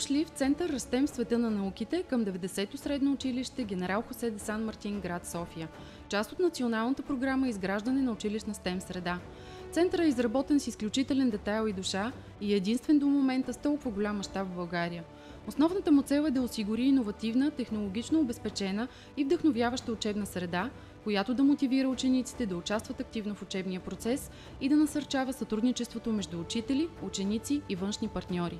дошли в Център Растем в света на науките към 90-то средно училище Генерал Хосе де Сан Мартин, град София. Част от националната програма изграждане на училищна STEM среда. Центърът е изработен с изключителен детайл и душа и е единствен до момента с толкова голям мащаб в България. Основната му цел е да осигури иновативна, технологично обезпечена и вдъхновяваща учебна среда, която да мотивира учениците да участват активно в учебния процес и да насърчава сътрудничеството между учители, ученици и външни партньори.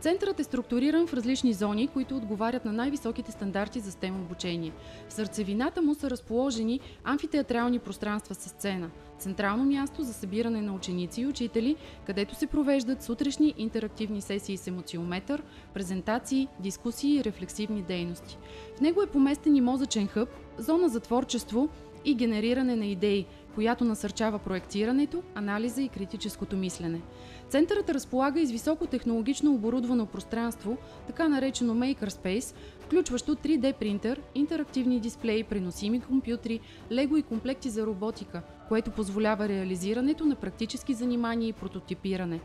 Центърът е структуриран в различни зони, които отговарят на най-високите стандарти за STEM обучение. В сърцевината му са разположени амфитеатрални пространства със сцена, централно място за събиране на ученици и учители, където се провеждат сутрешни интерактивни сесии с емоциометър, презентации, дискусии и рефлексивни дейности. В него е поместен и мозъчен хъб, зона за творчество и генериране на идеи, която насърчава проектирането, анализа и критическото мислене. Центърът разполага и с високотехнологично оборудвано пространство, така наречено Makerspace, включващо 3D принтер, интерактивни дисплеи, преносими компютри, лего и комплекти за роботика, което позволява реализирането на практически занимания и прототипиране.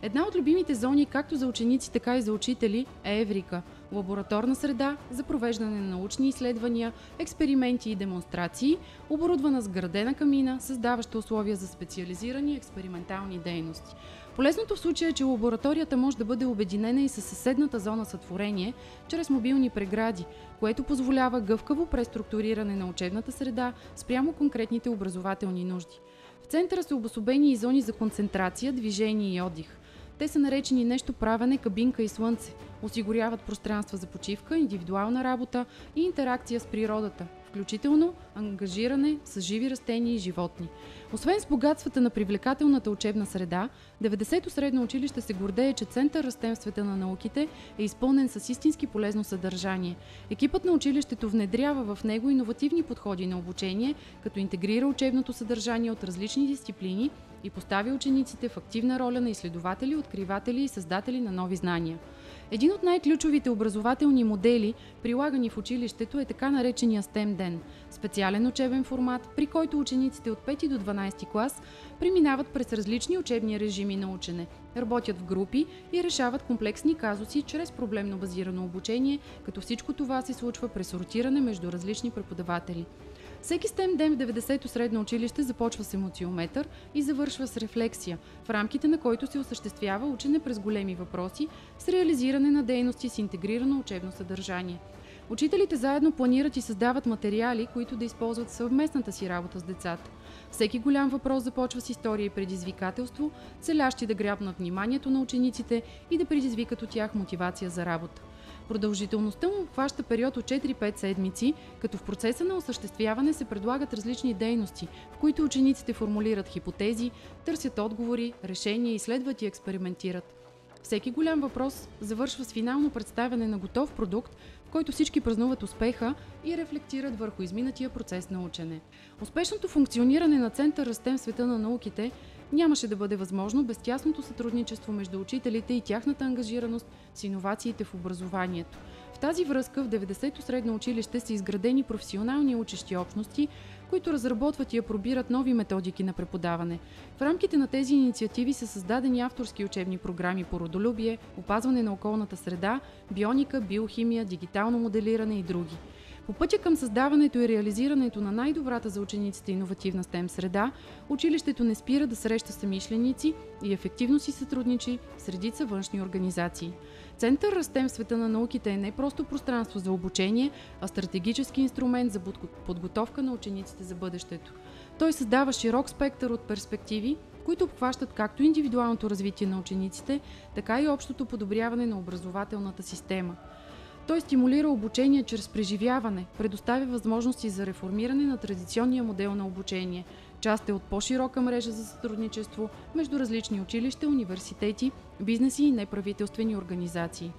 Една от любимите зони, както за ученици, така и за учители, е Еврика – лабораторна среда за провеждане на научни изследвания, експерименти и демонстрации, оборудвана с градена камина, създаваща условия за специализирани експериментални дейности. Полезното в случая е, че лабораторията може да бъде обединена и със съседната зона сътворение, чрез мобилни прегради, което позволява гъвкаво преструктуриране на учебната среда спрямо конкретните образователни нужди. В центъра са обособени и зони за концентрация, движение и отдих. Те са наречени нещо правене, кабинка и слънце. Осигуряват пространства за почивка, индивидуална работа и интеракция с природата, включително ангажиране с живи растения и животни. Освен с богатствата на привлекателната учебна среда, 90-то средно училище се гордее, че Център Растем в света на науките е изпълнен с истински полезно съдържание. Екипът на училището внедрява в него иновативни подходи на обучение, като интегрира учебното съдържание от различни дисциплини и поставя учениците в активна роля на изследователи, откриватели и създатели на нови знания. Един от най-ключовите образователни модели, прилагани в училището, е така наречения STEM ден – специален учебен формат, при който учениците от 5 до 12 клас преминават през различни учебни режими на учене, работят в групи и решават комплексни казуси чрез проблемно базирано обучение, като всичко това се случва през ротиране между различни преподаватели. Всеки STEM ден в 90-то средно училище започва с емоциометър и завършва с рефлексия, в рамките на който се осъществява учене през големи въпроси с реализиране на дейности с интегрирано учебно съдържание. Учителите заедно планират и създават материали, които да използват в съвместната си работа с децата. Всеки голям въпрос започва с история и предизвикателство, целящи да грабнат вниманието на учениците и да предизвикат от тях мотивация за работа. Продължителността му обхваща период от 4-5 седмици, като в процеса на осъществяване се предлагат различни дейности, в които учениците формулират хипотези, търсят отговори, решения, изследват и експериментират. Всеки голям въпрос завършва с финално представяне на готов продукт, в който всички празнуват успеха и рефлектират върху изминатия процес на учене. Успешното функциониране на Център Растем в света на науките нямаше да бъде възможно без тясното сътрудничество между учителите и тяхната ангажираност с иновациите в образованието. В тази връзка в 90-то средно училище са изградени професионални учещи общности, които разработват и апробират нови методики на преподаване. В рамките на тези инициативи са създадени авторски учебни програми по родолюбие, опазване на околната среда, бионика, биохимия, дигитално моделиране и други. По пътя към създаването и реализирането на най-добрата за учениците иновативна STEM среда, училището не спира да среща съмишленици и ефективно си сътрудничи с редица външни организации. Център Растем в света на науките е не просто пространство за обучение, а стратегически инструмент за подготовка на учениците за бъдещето. Той създава широк спектър от перспективи, които обхващат както индивидуалното развитие на учениците, така и общото подобряване на образователната система. Той стимулира обучение чрез преживяване, предоставя възможности за реформиране на традиционния модел на обучение. Част е от по-широка мрежа за сътрудничество между различни училища, университети, бизнеси и неправителствени организации.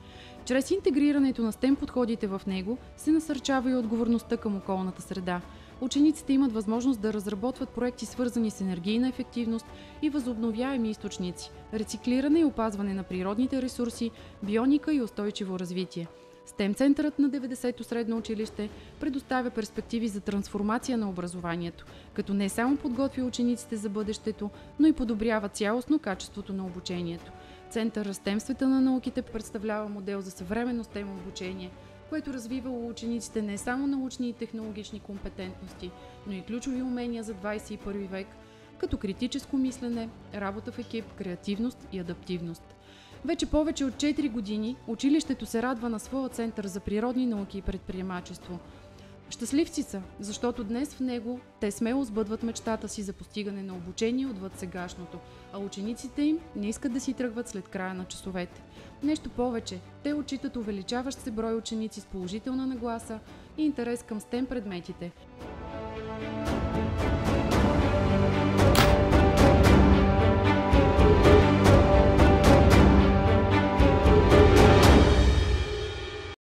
Чрез интегрирането на STEM подходите в него се насърчава и отговорността към околната среда. Учениците имат възможност да разработват проекти, свързани с енергийна ефективност и възобновяеми източници, рециклиране и опазване на природните ресурси, бионика и устойчиво развитие. STEM центърът на 90-то средно училище предоставя перспективи за трансформация на образованието, като не само подготвя учениците за бъдещето, но и подобрява цялостно качеството на обучението. Център STEM света на науките представлява модел за съвременно STEM обучение, което развива у учениците не само научни и технологични компетентности, но и ключови умения за 21 век, като критическо мислене, работа в екип, креативност и адаптивност. Вече повече от 4 години училището се радва на своя център за природни науки и предприемачество. Щастливци са, защото днес в него те смело сбъдват мечтата си за постигане на обучение отвъд сегашното, а учениците им не искат да си тръгват след края на часовете. Нещо повече, те отчитат увеличаващ се брой ученици с положителна нагласа и интерес към STEM предметите.